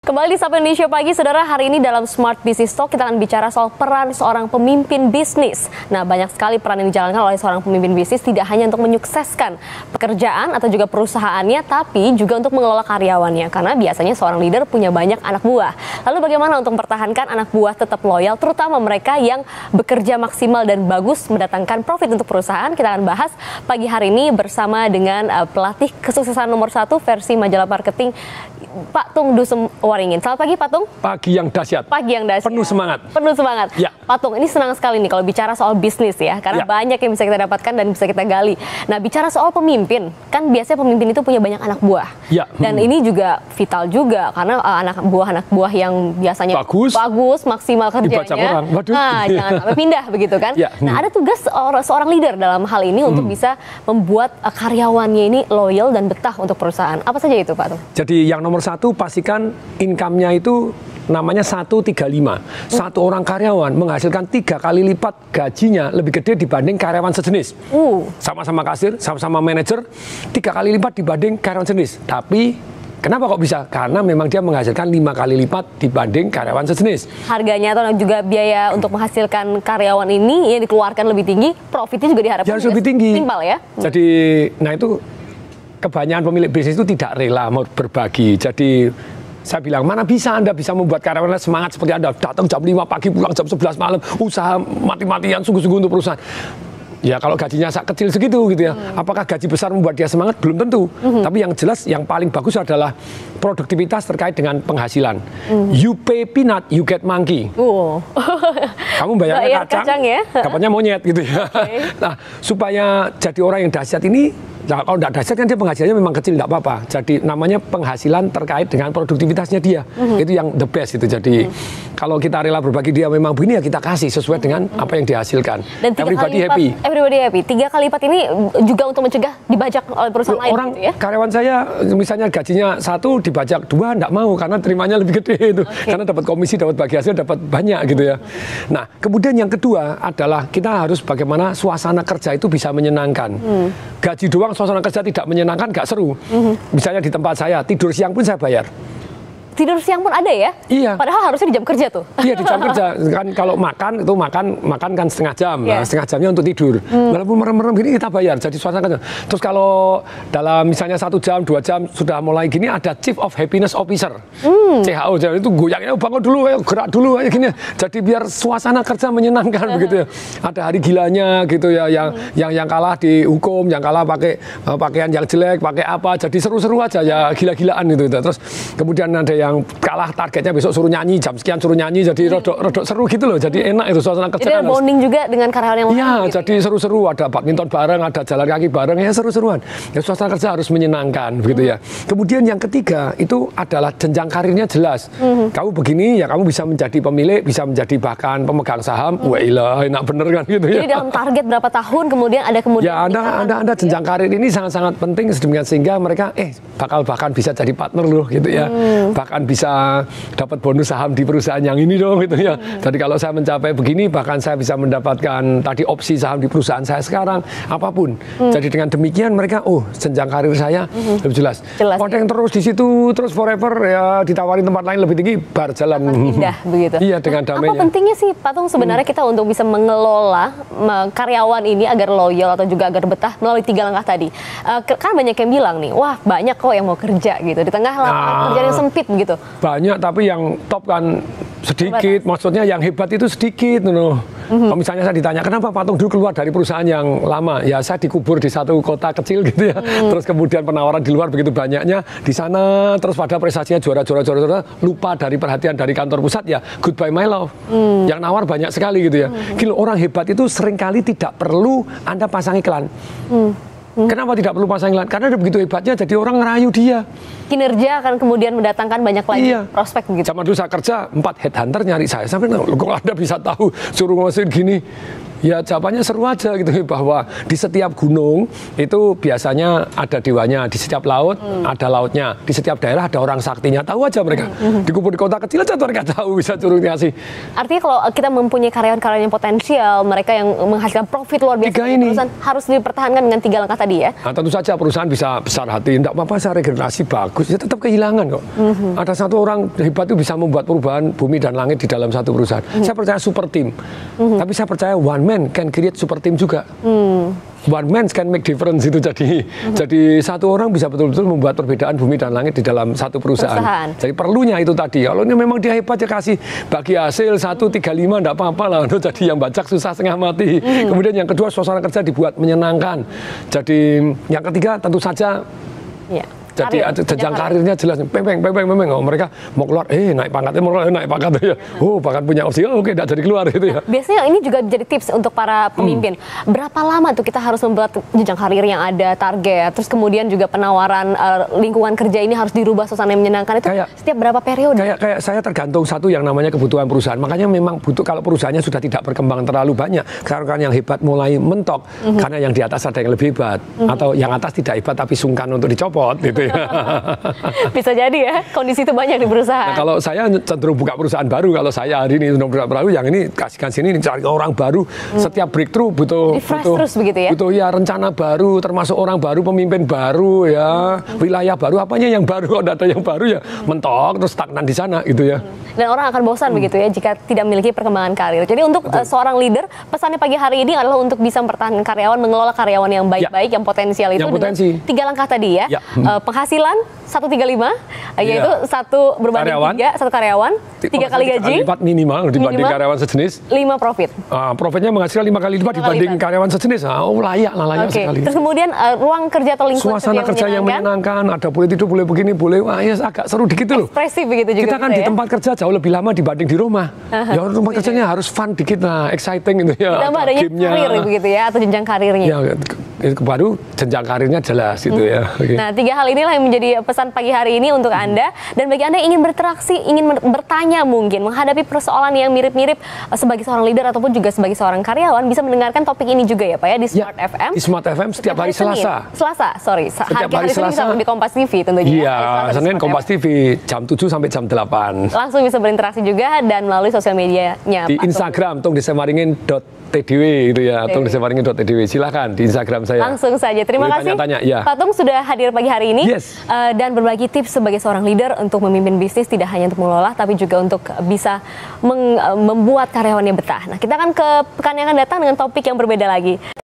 Kembali di Sapa Indonesia Pagi, saudara. Hari ini dalam Smart Business Talk kita akan bicara soal peran seorang pemimpin bisnis. Nah, banyak sekali peran yang dijalankan oleh seorang pemimpin bisnis, tidak hanya untuk menyukseskan pekerjaan atau juga perusahaannya, tapi juga untuk mengelola karyawannya. Karena biasanya seorang leader punya banyak anak buah. Lalu bagaimana untuk mempertahankan anak buah tetap loyal, terutama mereka yang bekerja maksimal dan bagus mendatangkan profit untuk perusahaan? Kita akan bahas pagi hari ini bersama dengan pelatih kesuksesan nomor 1 versi majalah marketing, Pak Tung Dusem Waringin. Selamat pagi, Pak Tung. Pagi yang dahsyat. Pagi yang dahsyat. Penuh semangat. Penuh semangat. Ya. Pak Tung, ini senang sekali nih kalau bicara soal bisnis ya, karena banyak yang bisa kita dapatkan dan bisa kita gali. Nah, bicara soal pemimpin, kan biasanya pemimpin itu punya banyak anak buah. Ya. Dan ini juga vital juga, karena anak buah yang biasanya bagus maksimal kerjanya. Dibaca orang. Waduh. Nah, jangan sampai pindah begitu kan. Ya. Nah, ada tugas seorang leader dalam hal ini untuk bisa membuat karyawannya ini loyal dan betah untuk perusahaan. Apa saja itu, Pak Tung? Jadi yang nomor 1, pastikan income-nya itu namanya 135. Satu orang karyawan menghasilkan 3 kali lipat gajinya lebih gede dibanding karyawan sejenis. Sama-sama kasir, sama-sama manajer, 3 kali lipat dibanding karyawan sejenis. Tapi kenapa kok bisa? Karena memang dia menghasilkan 5 kali lipat dibanding karyawan sejenis. Harganya atau juga biaya untuk menghasilkan karyawan ini yang dikeluarkan lebih tinggi, profitnya juga diharapkan harus lebih tinggi. Timpal ya. Jadi, nah itu kebanyakan pemilik bisnis itu tidak rela mau berbagi. Jadi saya bilang, mana bisa Anda bisa membuat karyawan semangat seperti Anda, datang jam 5 pagi, pulang jam 11 malam, usaha mati-matian sungguh-sungguh untuk perusahaan. Ya kalau gajinya kecil segitu gitu ya. Apakah gaji besar membuat dia semangat? Belum tentu. Tapi yang jelas yang paling bagus adalah produktivitas terkait dengan penghasilan. You pay peanut, you get monkey. Kamu bayarnya kacang ya? Dapatnya monyet gitu ya. Nah, supaya jadi orang yang dahsyat ini, nah, kalau tidak dahsyat kan dia penghasilannya memang kecil, tidak apa-apa. Jadi namanya penghasilan terkait dengan produktivitasnya dia. Itu yang the best itu. Jadi kalau kita rela berbagi dia memang begini ya kita kasih sesuai dengan apa yang dihasilkan. Dan everybody happy. Everybody happy. 3 kali lipat ini juga untuk mencegah dibajak oleh perusahaan lain. Orang gitu ya? Karyawan saya misalnya gajinya 1 dibajak 2 tidak mau karena terimanya lebih gede itu. Karena dapat komisi, dapat bagi hasil, dapat banyak gitu ya. Nah kemudian yang kedua adalah kita harus bagaimana suasana kerja itu bisa menyenangkan. Gaji doang suasana kerja tidak menyenangkan, gak seru. Misalnya di tempat saya, tidur siang pun saya bayar. Tidur siang pun ada ya? Iya. Padahal harusnya di jam kerja tuh. Iya, di jam kerja. Kan kalau makan itu makan kan setengah jam. Nah, setengah jamnya untuk tidur. Walaupun merem-merem gini kita bayar. Jadi suasana kerja. Terus kalau dalam misalnya 1 jam, 2 jam sudah mulai gini ada Chief of Happiness Officer. CHO. Jadi itu goyangnya bangun dulu, gerak dulu kayak gini. Jadi biar suasana kerja menyenangkan begitu ya. Ada hari gilanya gitu ya, yang kalah dihukum, yang kalah pakai pakaian yang jelek, pakai apa. Jadi seru-seru aja ya, gila-gilaan gitu. Terus kemudian ada yang kalah targetnya besok suruh nyanyi, jam sekian suruh nyanyi, jadi rodok seru gitu loh. Jadi enak itu suasana kerja. Jadi ada bonding juga dengan karyawan yang lain. Iya, gitu jadi seru-seru, ada badminton bareng, ada jalan kaki bareng, ya seru-seruan. Ya suasana kerja harus menyenangkan begitu ya. Kemudian yang ketiga itu adalah jenjang karirnya jelas. Kamu begini ya kamu bisa menjadi pemilik, bisa menjadi bahkan pemegang saham. Wah, enak bener kan gitu ya. Jadi dalam target berapa tahun kemudian ya Anda jenjang karir ini sangat-sangat penting sedemikian sehingga mereka bahkan bisa jadi partner loh gitu ya. Bahkan bisa dapat bonus saham di perusahaan yang ini dong gitu ya. Jadi kalau saya mencapai begini bahkan saya bisa mendapatkan tadi opsi saham di perusahaan saya sekarang apapun. Jadi dengan demikian mereka jenjang karir saya lebih jelas. Kalau yang terus di situ terus forever ya ditawarin tempat lain lebih tinggi bar jalan. Pindah begitu. Iya dengan damainya. Apa pentingnya sih Pak Tung sebenarnya kita untuk bisa mengelola karyawan ini agar loyal atau juga agar betah melalui 3 langkah tadi. Kan banyak yang bilang nih, wah banyak kok yang mau kerja gitu di tengah kerjaan yang sempit gitu. Banyak tapi yang top kan sedikit, maksudnya yang hebat itu sedikit. Kalau misalnya saya ditanya, kenapa Pak Tung dulu keluar dari perusahaan yang lama? Ya saya dikubur di satu kota kecil gitu ya. Terus kemudian penawaran di luar begitu banyaknya di sana, terus pada prestasinya juara, lupa dari perhatian dari kantor pusat ya, goodbye my love. Yang nawar banyak sekali gitu ya. Gila, orang hebat itu seringkali tidak perlu Anda pasang iklan. Kenapa tidak perlu pasang iklan? Karena begitu hebatnya jadi orang ngerayu dia. Kinerja akan kemudian mendatangkan banyak lagi prospek begitu. Zaman dulu saya kerja 4 headhunter nyari saya. Sampai kok Anda bisa tahu suruh ngasihin gini. Ya jawabannya seru aja gitu, bahwa di setiap gunung itu biasanya ada dewanya, di setiap laut ada lautnya, di setiap daerah ada orang saktinya. Tahu aja mereka. Di kota kecil aja mereka tahu, bisa turun kasih. Artinya kalau kita mempunyai karyawan-karyawan yang potensial, mereka yang menghasilkan profit luar biasa, perusahaan harus dipertahankan dengan 3 langkah tadi ya. Nah, tentu saja perusahaan bisa besar hati, tidak apa-apa saya regenerasi bagus, ya tetap kehilangan kok. Ada satu orang hebat itu bisa membuat perubahan bumi dan langit di dalam satu perusahaan. Saya percaya super team, tapi saya percaya one man can create super team juga. One man can make difference itu jadi satu orang bisa betul-betul membuat perbedaan bumi dan langit di dalam satu perusahaan. Jadi perlunya itu tadi. Kalau ini memang dia hebat ya kasih bagi hasil 135 enggak apa-apa lah. Jadi yang bajak susah setengah mati. Kemudian yang kedua suasana kerja dibuat menyenangkan. Jadi yang ketiga tentu saja jadi jenjang karirnya jelas, peng. Oh, mereka mau keluar, naik pangkatnya, naik pangkat ya. Oh, bahkan punya opsi, oke, tidak jadi keluar gitu ya. Biasanya ini juga jadi tips untuk para pemimpin. Berapa lama tuh kita harus membuat jenjang karir yang ada target, terus kemudian juga penawaran lingkungan kerja ini harus dirubah suasana yang menyenangkan itu setiap berapa periode? Kayak saya tergantung satu yang namanya kebutuhan perusahaan. Makanya memang butuh kalau perusahaannya sudah tidak berkembang terlalu banyak, sekarang yang hebat mulai mentok karena yang di atas ada yang lebih hebat atau yang atas tidak hebat tapi sungkan untuk dicopot gitu. Bisa jadi ya, kondisi itu banyak di perusahaan. Nah, kalau saya cenderung buka perusahaan baru, kalau saya hari ini buka baru, yang ini kasihkan sini, cari orang baru. Setiap breakthrough butuh terus begitu ya? Butuh ya rencana baru, termasuk orang baru, pemimpin baru ya, wilayah baru, apanya yang baru, kalau ada yang baru ya mentok, terus stagnan di sana gitu ya. Dan orang akan bosan begitu ya jika tidak memiliki perkembangan karir. Jadi untuk seorang leader, pesannya pagi hari ini adalah untuk bisa mempertahankan karyawan, mengelola karyawan yang baik-baik, yang potensial itu dengan 3 langkah tadi ya. Penghasilan 135, yaitu satu berbanding 3, satu karyawan, 3 kali gaji, lipat minimal dibanding karyawan sejenis, 5 profit. Profitnya menghasilkan 5 kali lipat dibanding karyawan sejenis. Layak sekali. Terus kemudian ruang kerja atau lingkungan suasana kerja yang menyenangkan, ada boleh tidur, boleh begini, boleh agak seru dikit loh. Ekspresif begitu juga. Kita kan di tempat kerja jauh lebih lama dibanding di rumah. Ya tempat kerjanya harus fun dikit lah, exciting gitu ya. Ditambah adanya karir begitu ya, atau jenjang karirnya. Ya, baru jenjang karirnya jelas itu ya. Nah, 3 hal inilah yang menjadi pesan pagi hari ini untuk Anda. Dan bagi Anda yang ingin berinteraksi, ingin bertanya mungkin, menghadapi persoalan yang mirip-mirip sebagai seorang leader ataupun juga sebagai seorang karyawan, bisa mendengarkan topik ini juga ya Pak ya, di Smart FM. Di Smart FM setiap hari Selasa. Setiap hari Selasa di Kompas TV tentunya. Iya, Senin Kompas TV jam 7 sampai jam 8. Langsung bisa berinteraksi juga dan melalui sosial medianya di Instagram tungdisemaringin.tdw itu ya, tungdisemaringin.tdw. Silahkan di Instagram saya. Langsung saja. Terima kasih ya. Pak Tung sudah hadir pagi hari ini dan berbagi tips sebagai seorang leader untuk memimpin bisnis, tidak hanya untuk mengelola tapi juga untuk bisa membuat karyawannya betah. Nah, kita akan ke pekan yang akan datang dengan topik yang berbeda lagi.